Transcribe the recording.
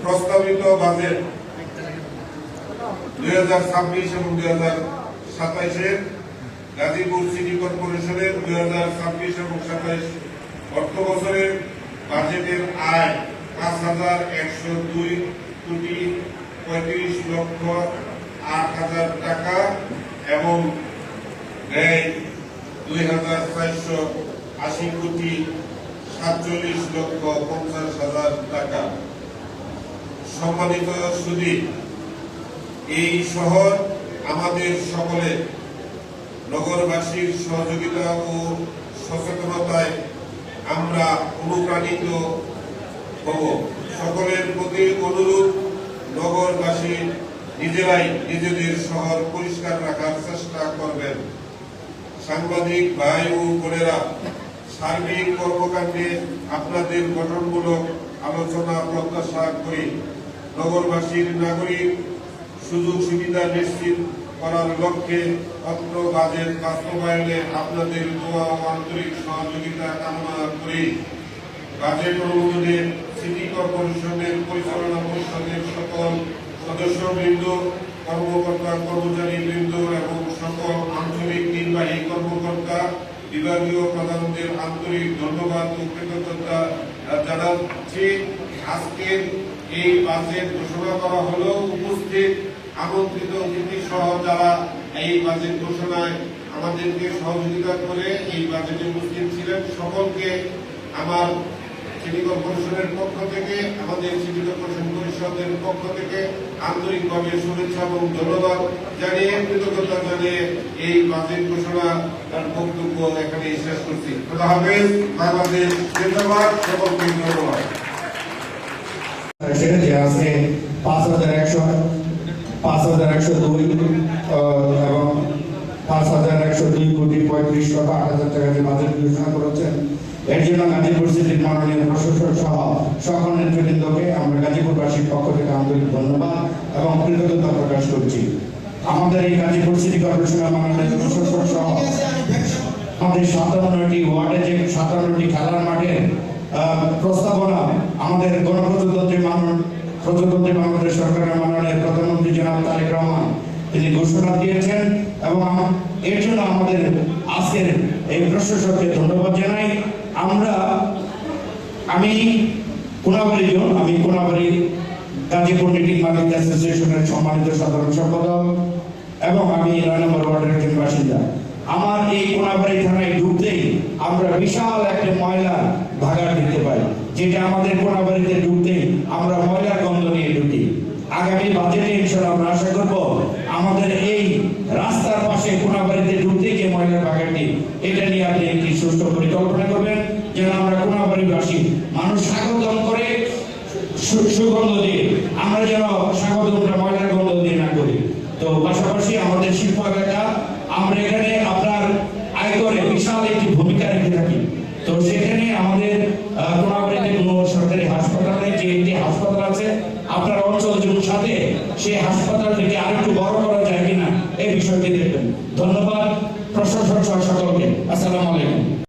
প্রস্তাবিত বাজেট 2026 এবং 2027 গাজীপুর সিটি কর্পোরেশনের 2026 এবং 27 অর্থ বছরের বাজেটের আয় ৫,১০২ কোটি ৩৫ লক্ষ ৮,০০০ টাকা এবং ব্যয় ২,৪৮০ কোটি ৪৭ লক্ষ ৫০,০০০ টাকা। সম্মানিত সুধী, এই শহর আমাদের সকলের, নগরবাসীর সহযোগিতা ও সচেতনতায় আমরা অনুপ্রাণিত হব। সকলের প্রতি অনুরোধ, নগরবাসী নিজেরাই নিজেদের শহর পরিষ্কার রাখার চেষ্টা করবেন। সাংবাদিক ভাই ও বোনেরা, সার্বিক কর্মকাণ্ডে আপনাদের গঠনমূলক আলোচনা প্রত্যাশা করি। নগরবাসীর নাগরিক সুযোগ সুবিধা নিশ্চিত করার লক্ষ্যে অত্র বাজেট বাস্তবায়নে আপনাদের দোয়া ও আন্তরিক সহযোগিতা কামনা করি। বাজেট অনুমোদনে সিটি কর্পোরেশনের পরিচালনা পরিষদের সকল সদস্যবৃন্দ, কর্মকর্তা কর্মচারীবৃন্দ এবং সকল আঞ্চলিক নির্বাহী কর্মকর্তা, বিভাগীয় প্রধানদের আন্তরিক ধন্যবাদ ও কৃতজ্ঞতা জানাচ্ছি। আজকের এই বাজেট ঘোষণা করা হলো। উপস্থিত আমন্ত্রিত অতিথি সহ যারা এই বাজেট ঘোষণায় আমাদেরকে সহযোগিতা করে এই বাজেটে উপস্থিত ছিলেন, সকলকে আমার সিটি কর্পোরেশনের পক্ষ থেকে, আমাদের সিটি কর্পোরেশন পরিষদের পক্ষ থেকে আন্তরিকভাবে শুভেচ্ছা এবং ধন্যবাদ জানিয়ে, কৃতজ্ঞতা জানিয়ে এই বাজেট ঘোষণা তার বক্তব্য এখানে শেষ করছি। খোদা হাফেজ। বাংলাদেশ জিন্দাবাদ। সকলকে ধন্যবাদ। আজকে ৫,১০২ এবং ৫,১০২ কোটি ৩৫ লক্ষ ৮,০০০ টাকা যে বাজেট ঘোষণা করেছেন, এর জন্য গাজীপুর সিটির মাননীয় প্রশাসক সহ সকল নেতৃবৃন্দকে আমরা গাজীপুরবাসীর পক্ষ থেকে আন্তরিক ধন্যবাদ এবং কৃতজ্ঞতা প্রকাশ করছি। আমাদের এই গাজীপুর সিটি কর্পোরেশনের মাননীয় প্রশাসক সহ আমাদের ৫৭টি ওয়ার্ডে যে ৫৭টি খেলার মাঠের প্রস্তাবনা আমাদের প্রজাতন্ত্রী বাংলাদেশ সরকারের মাননীয় প্রধানমন্ত্রী জনাব তারেক রহমান তিনি ঘোষণা দিয়েছেন এবং এর জন্য আমাদের আজকের এই প্রশাসককে ধন্যবাদ জানাই। আমি কোনাবাড়ি গাজীপুর নিটিং মালিক অ্যাসোসিয়েশনের সম্মানিত সাধারণ সম্পাদক এবং আমি ৯ নম্বর ওয়ার্ডের একজন বাসিন্দা। আমার এই কোনাবাড়ি থানায় ঢুকতেই আমরা বিশাল একটা ময়লা ভাগাড় দেখতে পাই, যেটা আমাদের কোনাবাড়িতে ঢুকতেই আমরা ময়লার গন্ধ নিয়ে ঢুকি। আগামী বাজেটে ইনশাআল্লাহ আমরা আশা করব আমাদের এই রাস্তার পাশে কোনাবাড়িতে ঢুকতে যে ময়লার ভাগাড়টি, এটা নিয়ে আপনি একটি সুষ্ঠু পরিকল্পনা করবেন, যেন আমরা কোনাবাড়িবাসী মানুষ স্বাগতম করে সুগন্ধ দিয়ে, আমরা যেন স্বাগতমটা ময়লার গন্ধ দিয়ে না করি। তো পাশাপাশি আমাদের শিল্প এলাকা, আমরা এখানে আপনার আয়করে বিশাল একটি ভূমিকা রেখে থাকি। তো সেখানে আমাদের কোনাবাড়িতে কোনো সরকারি হাসপাতাল নেই, যে একটি হাসপাতাল আছে আপনার অঞ্চল সাথে, সেই হাসপাতালটিকে আরেকটু বড় করা যায় কিনা এই বিষয়টি দেখবেন। ধন্যবাদ প্রশাসন সকলকে। আসসালামু আলাইকুম।